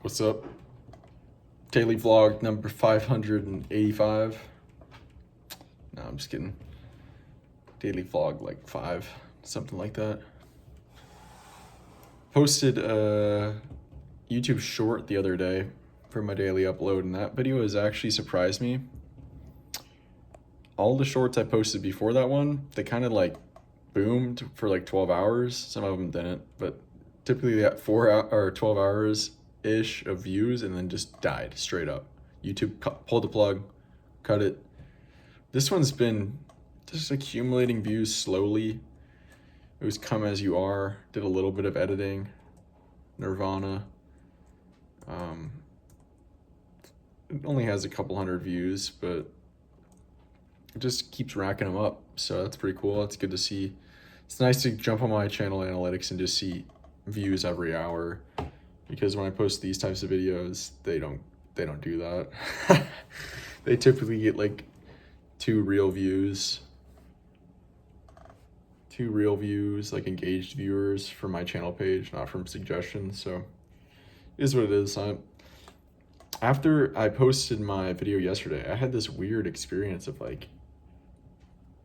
What's up? Daily vlog number 585. No, I'm just kidding. Daily vlog like 5, something like that. Posted a YouTube short the other day for my daily upload, and that video has actually surprised me. All the shorts I posted before that one, they kind of like boomed for like 12 hours. Some of them didn't, but typically they got 12 hours ish of views and then just died straight up. YouTube pulled the plug, cut it. This one's been just accumulating views slowly. It was Come As You Are, did a little bit of editing, Nirvana. It only has a couple hundred views, but it just keeps racking them up, so that's pretty cool. It's good to see. It's nice to jump on my channel analytics and just see views every hour, because when I post these types of videos, they don't do that. They typically get like two real views, like engaged viewers from my channel page, not from suggestions. So it is what it is. After I posted my video yesterday, I had this weird experience of like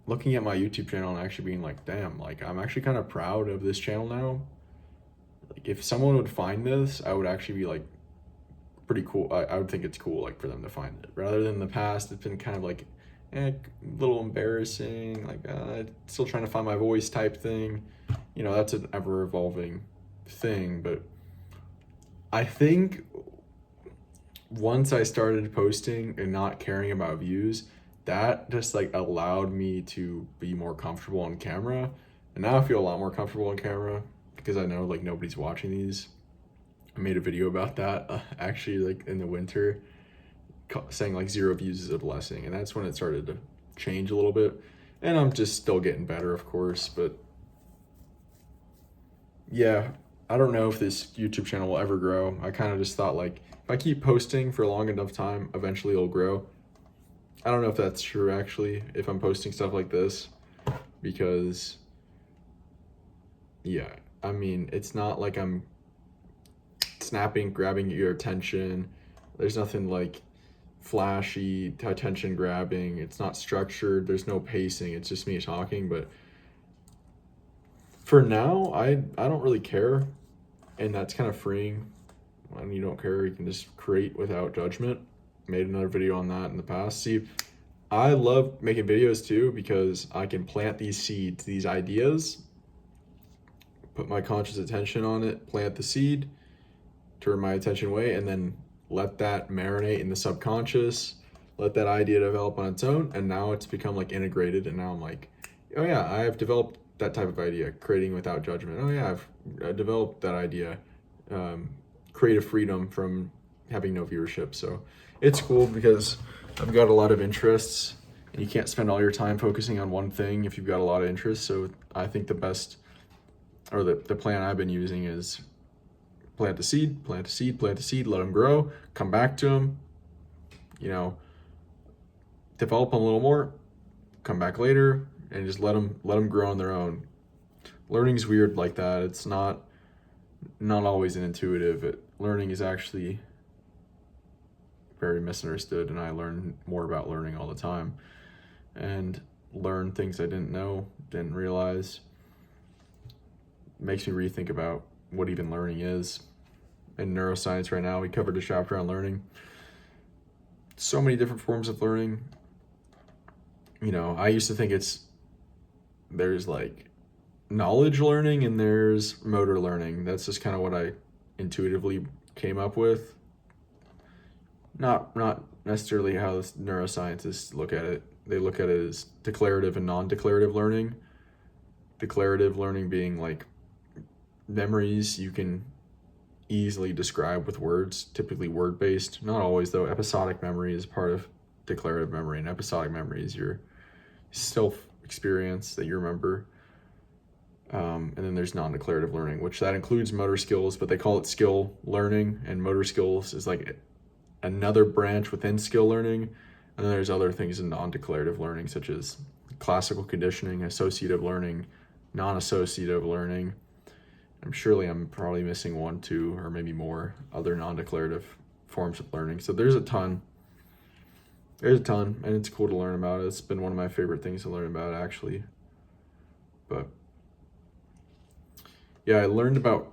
looking at my YouTube channel and actually being like, damn, like I'm actually kind of proud of this channel now. Like if someone would find this, I would actually be like pretty cool. I would think it's cool like for them to find it, rather than the past. It's been kind of like a little embarrassing, like still trying to find my voice type thing. You know, that's an ever evolving thing. But I think once I started posting and not caring about views, that just like allowed me to be more comfortable on camera. And now I feel a lot more comfortable on camera because I know like nobody's watching these. I made a video about that actually like in the winter, saying like 0 views is a blessing, and that's when it started to change a little bit. And I'm just still getting better, of course, but yeah, I don't know if this YouTube channel will ever grow. I kind of just thought like if I keep posting for a long enough time, eventually it'll grow. I don't know if that's true actually, if I'm posting stuff like this, because yeah, I mean, it's not like I'm grabbing your attention. There's nothing like flashy attention grabbing. It's not structured. There's no pacing. It's just me talking. But for now, I don't really care, and that's kind of freeing. When you don't care, you can just create without judgment. Made another video on that in the past. See, I love making videos too because I can plant these seeds, these ideas, put my conscious attention on it, plant the seed, turn my attention away, and then let that marinate in the subconscious, let that idea develop on its own, and now it's become like integrated, and now I'm like, oh yeah, I have developed that type of idea, creating without judgment. Oh yeah, I've developed that idea, creative freedom from having no viewership. So it's cool because I've got a lot of interests, and you can't spend all your time focusing on one thing if you've got a lot of interests. So I think the best, or the plan I've been using is plant the seed, let them grow, come back to them, you know, develop them a little more, come back later, and just let them grow on their own. Learning's weird like that. It's not always an intuitive. Learning is actually very misunderstood, and I learn more about learning all the time, and learn things I didn't know, didn't realize. It makes me rethink about what even learning is. In neuroscience right now, we covered a chapter on learning. So many different forms of learning. You know, I used to think there's like knowledge learning and there's motor learning. That's just kind of what I intuitively came up with. Not necessarily how neuroscientists look at it. They look at it as declarative and non-declarative learning. Declarative learning being like memories you can easily describe with words, typically word-based. Not always though. Episodic memory is part of declarative memory, and episodic memory is your self-experience that you remember. And then there's non-declarative learning, which that includes motor skills, but they call it skill learning, and motor skills is like another branch within skill learning. And then there's other things in non-declarative learning, such as classical conditioning, associative learning, non-associative learning, I'm probably missing one, two, or maybe more other non-declarative forms of learning. So there's a ton. There's a ton, and it's cool to learn about. It's been one of my favorite things to learn about, actually. But yeah, I learned about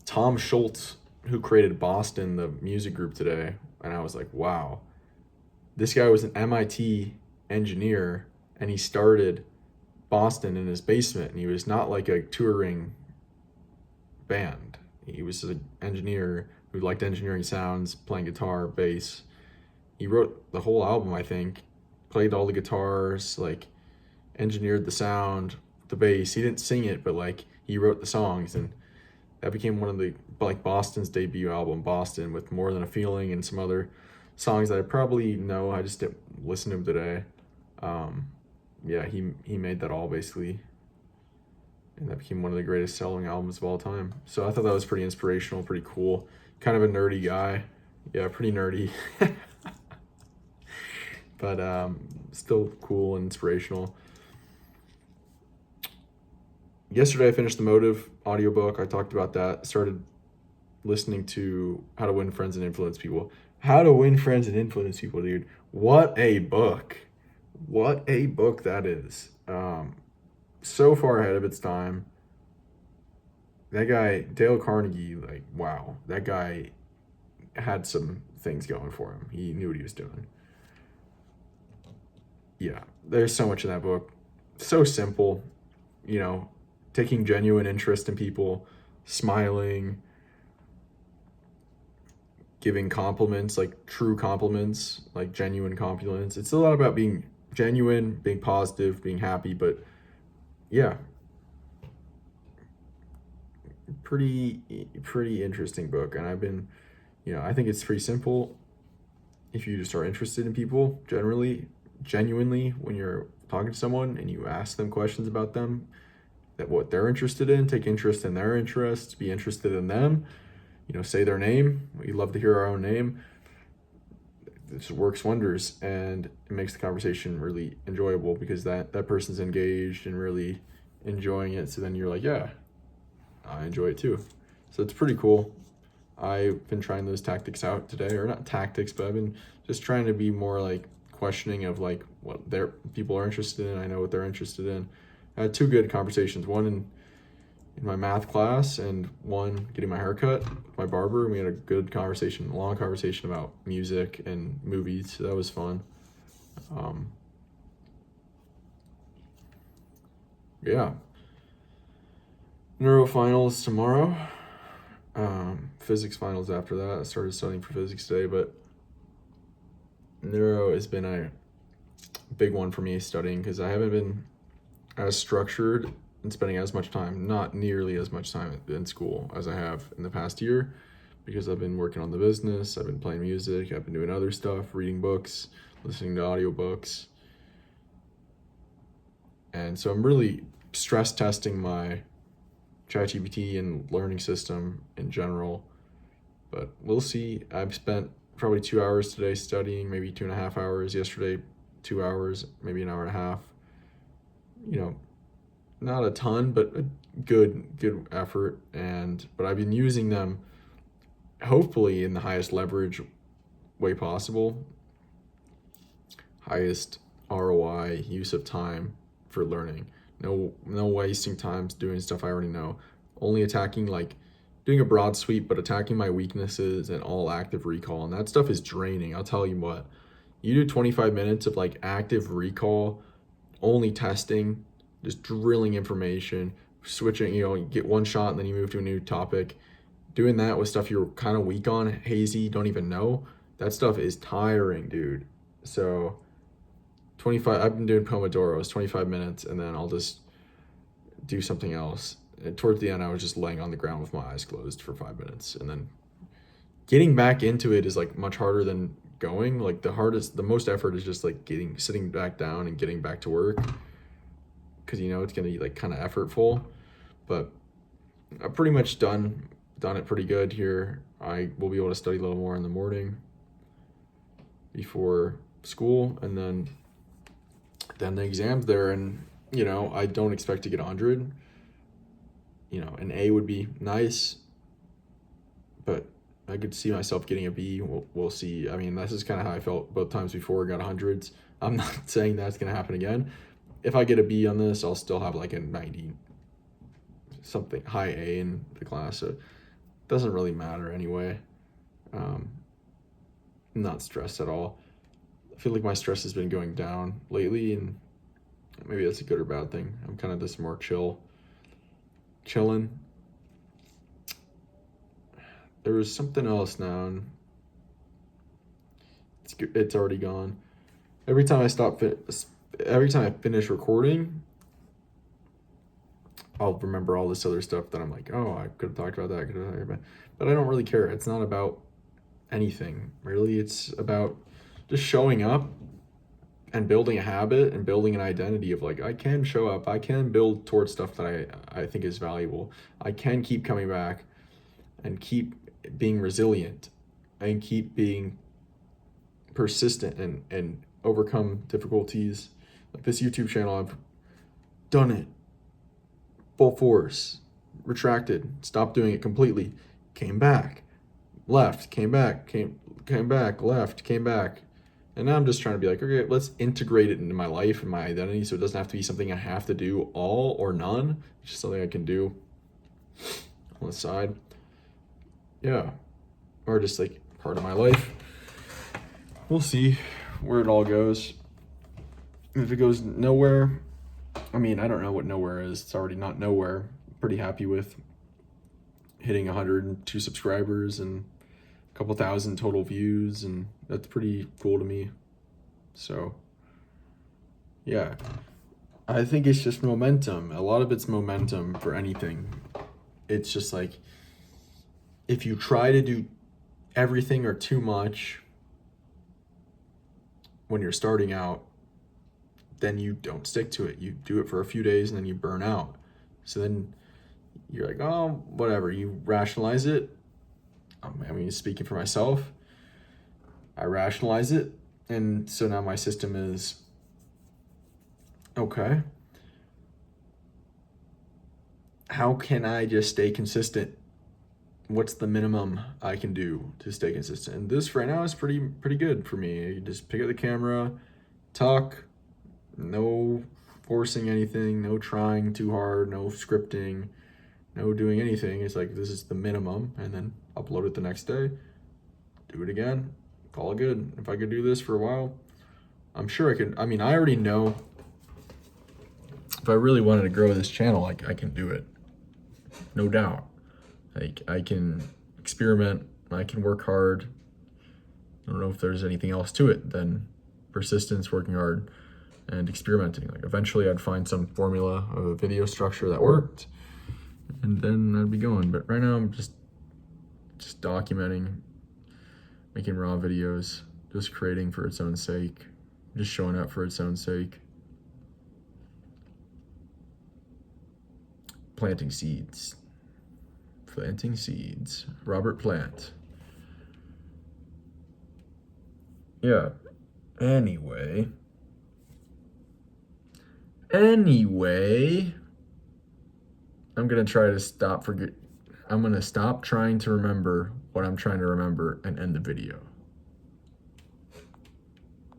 Tom Schultz, who created Boston, the music group, today, and I was like, wow, this guy was an MIT engineer, and he started Boston in his basement, and he was not like a touring band. He was an engineer who liked engineering sounds, playing guitar, bass. He wrote the whole album, I think, played all the guitars, like engineered the sound, the bass. He didn't sing it, but like he wrote the songs, and that became one of the like Boston's debut album, Boston, with More Than a Feeling and some other songs that I probably know. I just didn't listen to him today. Yeah, he made that all basically, and that became one of the greatest selling albums of all time. So I thought that was pretty inspirational, pretty cool. Kind of a nerdy guy. Yeah, pretty nerdy. But still cool and inspirational. Yesterday I finished the Motive audiobook. I talked about that. Started listening to How to Win Friends and Influence People. How to Win Friends and Influence People, dude. What a book. What a book that is. So far ahead of its time. That guy, Dale Carnegie, like, wow. That guy had some things going for him. He knew what he was doing. Yeah, there's so much in that book. So simple, you know, taking genuine interest in people, smiling, giving compliments, like true compliments, like genuine compliments. It's a lot about being genuine, being positive, being happy, but yeah, pretty interesting book. And I've been, I think it's pretty simple if you just are interested in people generally, genuinely, when you're talking to someone and you ask them questions about them, that what they're interested in, take interest in their interests, be interested in them, say their name. We love to hear our own name. It just works wonders, and it makes the conversation really enjoyable because that person's engaged and really enjoying it. So then you're like, yeah, I enjoy it too. So it's pretty cool. I've been trying those tactics out today, or not tactics, but I've been just trying to be more like questioning of like what their people are interested in. I know what they're interested in. I had two good conversations, one in my math class and one getting my hair cut with my barber, and we had a good conversation, a long conversation about music and movies. So that was fun. Yeah. Neuro finals tomorrow. Physics finals after that. I started studying for physics today, but neuro has been a big one for me studying because I haven't been as structured and spending as much time, not nearly as much time in school as I have in the past year, because I've been working on the business, I've been playing music, I've been doing other stuff, reading books, listening to audiobooks. And so I'm really stress testing my ChatGPT and learning system in general. But we'll see. I've spent probably 2 hours today studying, maybe 2.5 hours. Yesterday, 2 hours, maybe an hour and a half. Not a ton, but a good effort. But I've been using them hopefully in the highest leverage way possible, highest ROI use of time for learning. No wasting time doing stuff I already know. Only attacking, like doing a broad sweep, but attacking my weaknesses and all active recall. And that stuff is draining. I'll tell you what. You do 25 minutes of like active recall, only testing, just drilling information, switching, you get one shot and then you move to a new topic. Doing that with stuff you're kind of weak on, hazy, don't even know. That stuff is tiring, dude. So 25, I've been doing Pomodoros, 25 minutes, and then I'll just do something else. And towards the end, I was just laying on the ground with my eyes closed for 5 minutes. And then getting back into it is like much harder than going. Like the most effort is just like sitting back down and getting back to work. Cause it's gonna be like kind of effortful, but I've pretty much done it pretty good here. I will be able to study a little more in the morning before school, and then the exam's there, and I don't expect to get 100, you know, an A would be nice, but I could see myself getting a B. We'll see. I mean, this is kind of how I felt both times before. I got hundreds. I'm not saying that's going to happen again. If I get a B on this, I'll still have like a 90 something, high A in the class. So it doesn't really matter anyway. I'm not stressed at all. I feel like my stress has been going down lately, and maybe that's a good or bad thing. I'm kind of just more chilling. There was something else now, and it's already gone. Every time I finish recording, I'll remember all this other stuff that I'm like, oh, I could have talked about that, but I don't really care. It's not about anything, really. It's about just showing up and building a habit and building an identity of like, I can show up, I can build towards stuff that I think is valuable. I can keep coming back and keep being resilient and keep being persistent and overcome difficulties. Like this YouTube channel, I've done it full force, retracted, stopped doing it completely, came back, left, came back, came back, left, came back. And now I'm just trying to be like, okay, let's integrate it into my life and my identity so it doesn't have to be something I have to do all or none. It's just something I can do on the side. Yeah. Or just like part of my life. We'll see where it all goes. If it goes nowhere, I mean, I don't know what nowhere is. It's already not nowhere. Pretty happy with hitting 102 subscribers and a couple thousand total views, and that's pretty cool to me. So, yeah. I think it's just momentum. A lot of it's momentum for anything. It's just like, if you try to do everything or too much when you're starting out, then you don't stick to it. You do it for a few days and then you burn out. So then you're like, oh, whatever. You rationalize it. I mean, speaking for myself, I rationalize it. And so now my system is, okay, how can I just stay consistent? What's the minimum I can do to stay consistent? And this right now is pretty good for me. You just pick up the camera, talk, no forcing anything, no trying too hard, no scripting, no doing anything. It's like, this is the minimum, and then upload it the next day, do it again, call it good. If I could do this for a while, I'm sure I could. I mean, I already know if I really wanted to grow this channel, like, I can do it, no doubt. Like, I can experiment, I can work hard. I don't know if there's anything else to it than persistence, working hard, and experimenting. Like, eventually I'd find some formula of a video structure that worked, and then I'd be going. But right now I'm just documenting, making raw videos, just creating for its own sake, just showing up for its own sake. Planting seeds. Planting seeds. Robert Plant. Yeah. Anyway, I'm gonna stop trying to remember what I'm trying to remember and end the video.